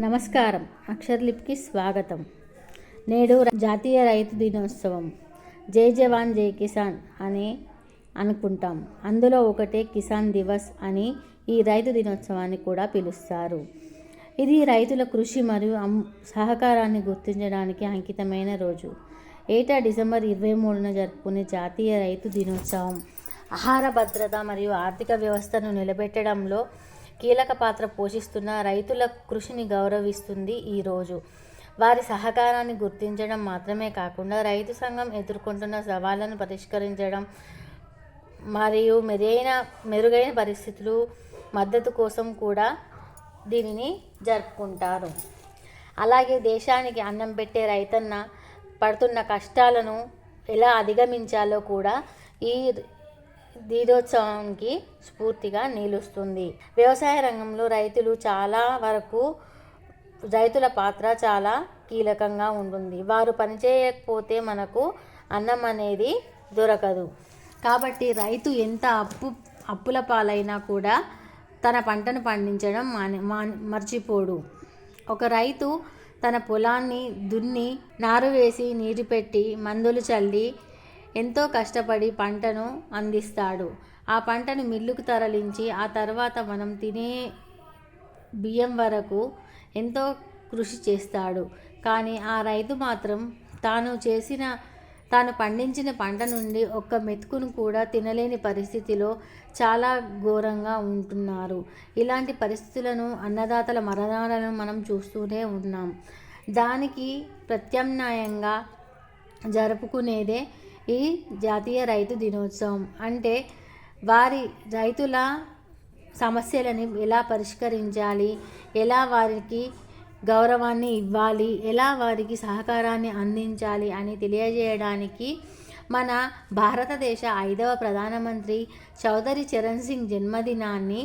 నమస్కారం. అక్షర్లిప్కి స్వాగతం. నేడు జాతీయ రైతు దినోత్సవం. జై జవాన్ జై కిసాన్ అని అనుకుంటాం. అందులో ఒకటే కిసాన్ దివస్ అని ఈ రైతు దినోత్సవాన్ని కూడా పిలుస్తారు. ఇది రైతుల కృషి మరియు సహకారాన్ని గుర్తించడానికి అంకితమైన రోజు. ఏటా డిసెంబర్ 23న జరుపుకునే జాతీయ రైతు దినోత్సవం ఆహార భద్రత మరియు ఆర్థిక వ్యవస్థను నిలబెట్టడంలో కీలక పాత్ర పోషిస్తున్న రైతుల కృషిని గౌరవిస్తుంది. ఈరోజు వారి సహకారాన్ని గుర్తించడం మాత్రమే కాకుండా రైతు సంఘం ఎదుర్కొంటున్న సవాళ్లను పరిష్కరించడం మరియు మెరుగైన పరిస్థితులు మద్దతు కోసం కూడా దీనిని జరుపుకుంటారు. అలాగే దేశానికి అన్నం పెట్టే రైతన్న పడుతున్న కష్టాలను ఎలా అధిగమించాలో కూడా ఈ దినోత్సవానికి స్ఫూర్తిగా నిలుస్తుంది. వ్యవసాయ రంగంలో రైతుల పాత్ర చాలా కీలకంగా ఉంటుంది. వారు పనిచేయకపోతే మనకు అన్నం అనేది దొరకదు. కాబట్టి రైతు ఎంత అప్పుల పాలైనా కూడా తన పంటను పండించడం మర్చిపోడు. ఒక రైతు తన పొలాన్ని దున్ని, నారు వేసి, నీరు పెట్టి, మందులు చల్లి ఎంతో కష్టపడి పంటను అందిస్తాడు. ఆ పంటను మిల్లుకు తరలించి ఆ తర్వాత మనం తినే బియ్యం వరకు ఎంతో కృషి చేస్తాడు. కానీ ఆ రైతు మాత్రం తాను పండించిన పంట నుండి ఒక్క మెతుకును కూడా తినలేని పరిస్థితిలో చాలా ఘోరంగా ఉంటున్నారు. ఇలాంటి పరిస్థితులను, అన్నదాతల మరణాలను మనం చూస్తూనే ఉన్నాం. దానికి ప్రత్యామ్నాయంగా జరుపుకునేదే ఈ జాతీయ రైతు దినోత్సవం. అంటే రైతుల సమస్యలని ఎలా పరిష్కరించాలి, ఎలా వారికి గౌరవాన్ని ఇవ్వాలి, ఎలా వారికి సహకారాన్ని అందించాలి అని తెలియజేయడానికి మన భారతదేశ 5వ ప్రధానమంత్రి చౌదరి చరణ్ సింగ్ జన్మదినాన్ని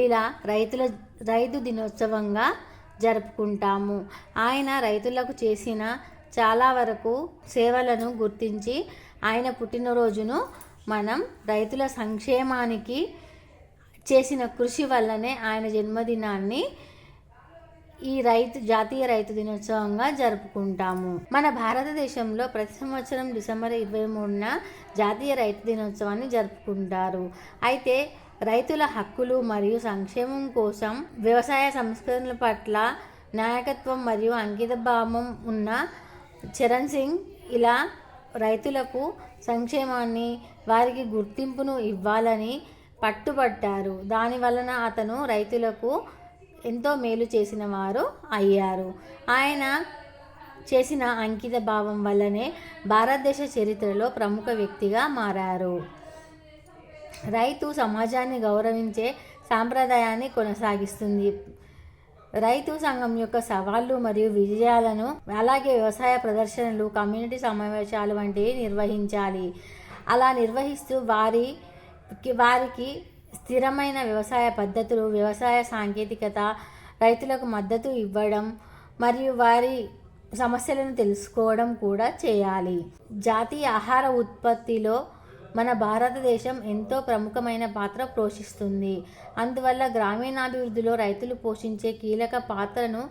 ఇలా రైతు దినోత్సవంగా జరుపుకుంటాము. ఆయన రైతులకు చేసిన చాలా వరకు సేవలను గుర్తించి ఆయన పుట్టినరోజును మనం రైతుల సంక్షేమానికి చేసిన కృషి వల్లనే ఆయన జన్మదినాన్ని ఈ జాతీయ రైతు దినోత్సవంగా జరుపుకుంటాము. మన భారతదేశంలో ప్రతి సంవత్సరం డిసెంబర్ 23న జాతీయ రైతు దినోత్సవాన్ని జరుపుకుంటారు. అయితే రైతుల హక్కులు మరియు సంక్షేమం కోసం వ్యవసాయ సంస్కరణల పట్ల నాయకత్వం మరియు అంకితభావం ఉన్న చరణ్ సింగ్ ఇలా రైతులకు సంక్షేమాన్ని, వారికి గుర్తింపును ఇవ్వాలని పట్టుబట్టారు. దాని వలన అతను రైతులకు ఎంతో మేలు చేసిన వారు అయ్యారు. ఆయన చేసిన అంకిత భావం వల్లనే భారతదేశ చరిత్రలో ప్రముఖ వ్యక్తిగా మారారు. రైతు సమాజాన్ని గౌరవించే సాంప్రదాయాన్ని కొనసాగిస్తుంది. రైతు సంఘం యొక్క సవాళ్లు మరియు విజయాలను, అలాగే వ్యవసాయ ప్రదర్శనలు, కమ్యూనిటీ సమావేశాలు వంటివి నిర్వహించాలి. అలా నిర్వహిస్తూ వారికి స్థిరమైన వ్యవసాయ పద్ధతులు, వ్యవసాయ సాంకేతికత, రైతులకు మద్దతు ఇవ్వడం మరియు వారి సమస్యలను తెలుసుకోవడం కూడా చేయాలి. జాతీయ ఆహార ఉత్పత్తిలో మన భారతదేశం ఎంతో ప్రముఖమైన పాత్ర పోషిస్తుంది. అందువల్ల గ్రామీణాభివృద్ధిలో రైతులు పోషించే కీలక పాత్రను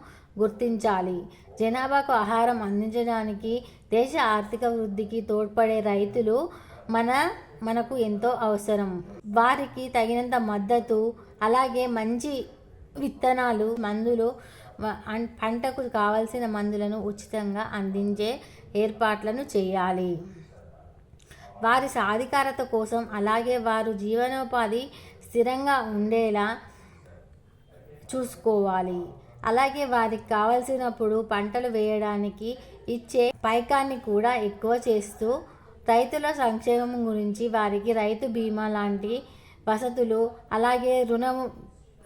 గుర్తించాలి. జనాభాకు ఆహారం అందించడానికి, దేశ ఆర్థిక వృద్ధికి తోడ్పడే రైతులు మనకు ఎంతో అవసరం. వారికి తగినంత మద్దతు, అలాగే మంచి విత్తనాలు, మందులు, పంటకు కావలసిన మందులను ఉచితంగా అందించే ఏర్పాట్లను చేయాలి. వారి సాధికారత కోసం, అలాగే వారు జీవనోపాధి స్థిరంగా ఉండేలా చూసుకోవాలి. అలాగే వారికి కావలసినప్పుడు పంటలు వేయడానికి ఇచ్చే పైకాన్ని కూడా ఎక్కువ చేస్తూ రైతుల సంక్షేమం గురించి వారికి రైతు బీమా లాంటి వసతులు, అలాగే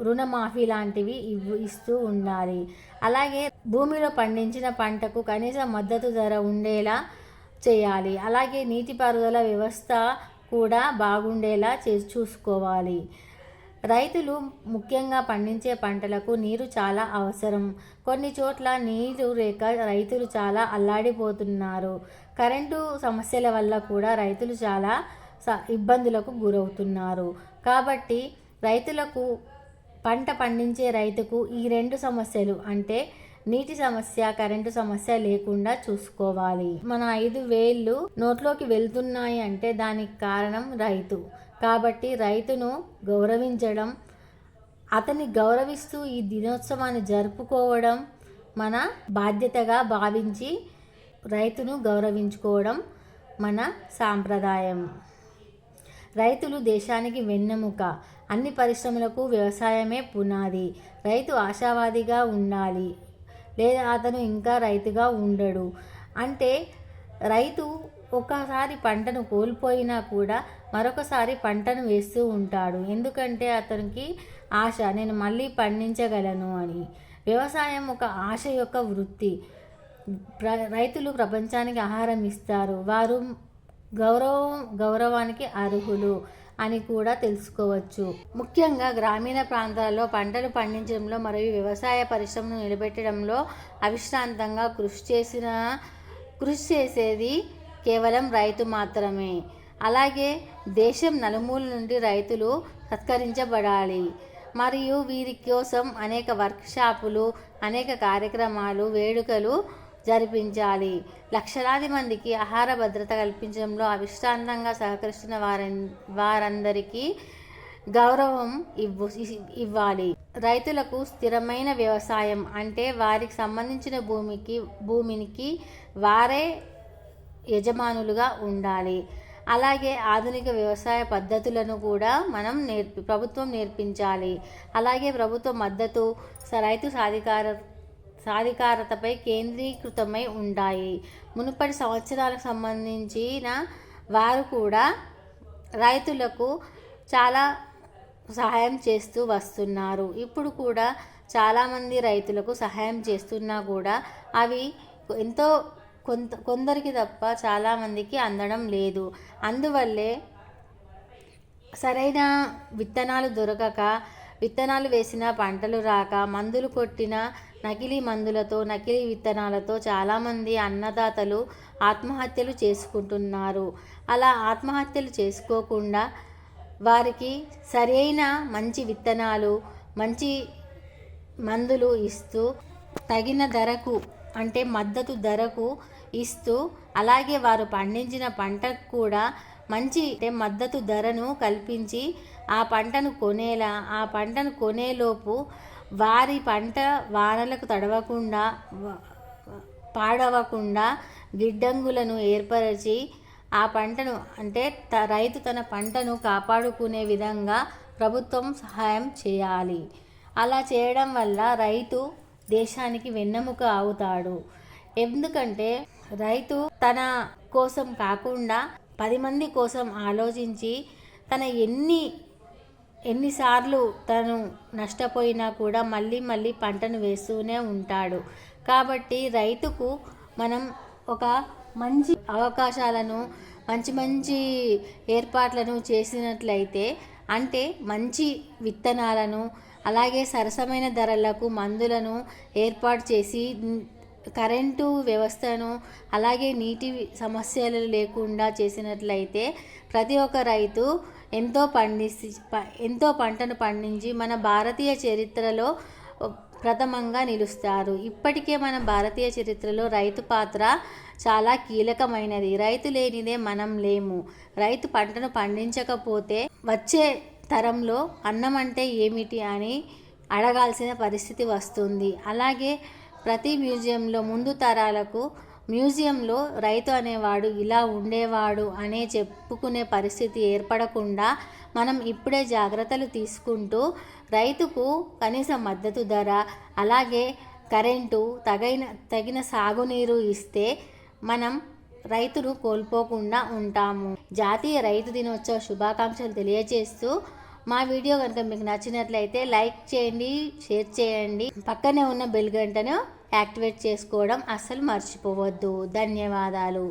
రుణమాఫీ లాంటివి ఇస్తూ ఉండాలి. అలాగే భూమిలో పండించిన పంటకు కనీస మద్దతు ధర ఉండేలా చేయాలి. అలాగే నీటిపారుదల వ్యవస్థ కూడా బాగుండేలా చూసుకోవాలి. రైతులు ముఖ్యంగా పండించే పంటలకు నీరు చాలా అవసరం. కొన్ని చోట్ల నీరు లేక రైతులు చాలా అల్లాడిపోతున్నారు. కరెంటు సమస్యల వల్ల కూడా రైతులు చాలా ఇబ్బందులకు గురవుతున్నారు. కాబట్టి రైతులకు పంట పండించే రైతుకు ఈ 2 సమస్యలు అంటే నీటి సమస్య, కరెంటు సమస్య లేకుండా చూసుకోవాలి. మన 5 వేళ్ళు నోట్లోకి వెళ్తున్నాయి అంటే దానికి కారణం రైతు. కాబట్టి రైతును గౌరవించడం, అతన్ని గౌరవిస్తూ ఈ దినోత్సవాన్ని జరుపుకోవడం మన బాధ్యతగా భావించి రైతును గౌరవించుకోవడం మన సాంప్రదాయం. రైతులు దేశానికి వెన్నెముక. అన్ని పరిశ్రమలకు వ్యవసాయమే పునాది. రైతు ఆశావాదిగా ఉండాలి, లేదా అతను ఇంకా రైతుగా ఉండడు. అంటే రైతు ఒకసారి పంటను కోల్పోయినా కూడా మరొకసారి పంటను వేస్తూ ఉంటాడు. ఎందుకంటే అతనికి ఆశ, నేను మళ్ళీ పండించగలను అని. వ్యవసాయం ఒక ఆశ యొక్క వృత్తి. రైతులు ప్రపంచానికి ఆహారం ఇస్తారు. వారు గౌరవానికి అర్హులు అని కూడా తెలుసుకోవచ్చు. ముఖ్యంగా గ్రామీణ ప్రాంతాల్లో పంటలు పండించడంలో మరియు వ్యవసాయ పరిశ్రమను నిలబెట్టడంలో అవిశ్రాంతంగా కృషి చేసేది కేవలం రైతు మాత్రమే. అలాగే దేశం నలుమూల నుండి రైతులు సత్కరించబడాలి మరియు వీరి కోసం అనేక వర్క్షాపులు, అనేక కార్యక్రమాలు, వేడుకలు జరిపించాలి. లక్షలాది మందికి ఆహార భద్రత కల్పించడంలో అవిశ్రాంతంగా సహకరిస్తున్న వారందరికీ గౌరవం ఇవ్వాలి. రైతులకు స్థిరమైన వ్యవసాయం అంటే వారికి సంబంధించిన భూమికి వారే యజమానులుగా ఉండాలి. అలాగే ఆధునిక వ్యవసాయ పద్ధతులను కూడా ప్రభుత్వం నేర్పించాలి. అలాగే ప్రభుత్వ మద్దతు రైతు సాధికారతపై కేంద్రీకృతమై ఉంటాయి. మునుపటి సంవత్సరాలకు సంబంధించిన వారు కూడా రైతులకు చాలా సహాయం చేస్తూ వస్తున్నారు. ఇప్పుడు కూడా చాలామంది రైతులకు సహాయం చేస్తున్నా కూడా అవి కొందరికి తప్ప చాలామందికి అందడం లేదు. అందువల్లే సరైన విత్తనాలు దొరకక, విత్తనాలు వేసిన పంటలు రాక, మందులు కొట్టిన నకిలీ మందులతో, నకిలీ విత్తనాలతో చాలామంది అన్నదాతలు ఆత్మహత్యలు చేసుకుంటున్నారు. అలా ఆత్మహత్యలు చేసుకోకుండా వారికి సరైన మంచి విత్తనాలు, మంచి మందులు ఇస్తూ తగిన ధరకు అంటే మద్దతు ధరకు ఇస్తూ, అలాగే వారు పండించిన పంటకు కూడా మంచి మద్దతు ధరను కల్పించి ఆ పంటను కొనేలోపు వారి పంట వానలకు తడవకుండా, పాడవకుండా గిడ్డంగులను ఏర్పరిచి ఆ పంటను రైతు తన పంటను కాపాడుకునే విధంగా ప్రభుత్వం సహాయం చేయాలి. అలా చేయడం వల్ల రైతు దేశానికి వెన్నెముక అవుతాడు. ఎందుకంటే రైతు తన కోసం కాకుండా 10 మంది కోసం ఆలోచించి తన ఎన్నిసార్లు తను నష్టపోయినా కూడా మళ్ళీ పంటను వేస్తూనే ఉంటాడు. కాబట్టి రైతుకు మనం ఒక మంచి అవకాశాలను, మంచి ఏర్పాట్లను చేసినట్లయితే, అంటే మంచి విత్తనాలను, అలాగే సరసమైన ధరలకు మందులను ఏర్పాటు చేసి, కరెంటు వ్యవస్థను, అలాగే నీటి సమస్యలు లేకుండా చేసినట్లయితే ప్రతి ఒక్క రైతు ఎంతో పంటను పండించి మన భారతీయ చరిత్రలో ప్రథమంగా నిలుస్తారు. ఇప్పటికే మన భారతీయ చరిత్రలో రైతు పాత్ర చాలా కీలకమైనది. రైతు లేనిదే మనం లేము. రైతు పంటను పండించకపోతే వచ్చే తరంలో అన్నం అంటే ఏమిటి అని అడగాల్సిన పరిస్థితి వస్తుంది. అలాగే ప్రతి మ్యూజియంలో ముందు తరాలకు మ్యూజియంలో రైతు అనేవాడు ఇలా ఉండేవాడు అనే చెప్పుకునే పరిస్థితి ఏర్పడకుండా మనం ఇప్పుడే జాగ్రత్తలు తీసుకుంటూ రైతుకు కనీస మద్దతు ధర, అలాగే కరెంటు, తగిన సాగునీరు ఇస్తే మనం రైతును కోల్పోకుండా ఉంటాము. జాతీయ రైతు దినోత్సవ శుభాకాంక్షలు తెలియజేస్తూ, మా వీడియో కనుక మీకు నచ్చినట్లయితే లైక్ చేయండి, షేర్ చేయండి, పక్కనే ఉన్న బెల్ గంటను యాక్టివేట్ చేసుకోవడం అస్సలు మర్చిపోవద్దు. ధన్యవాదాలు.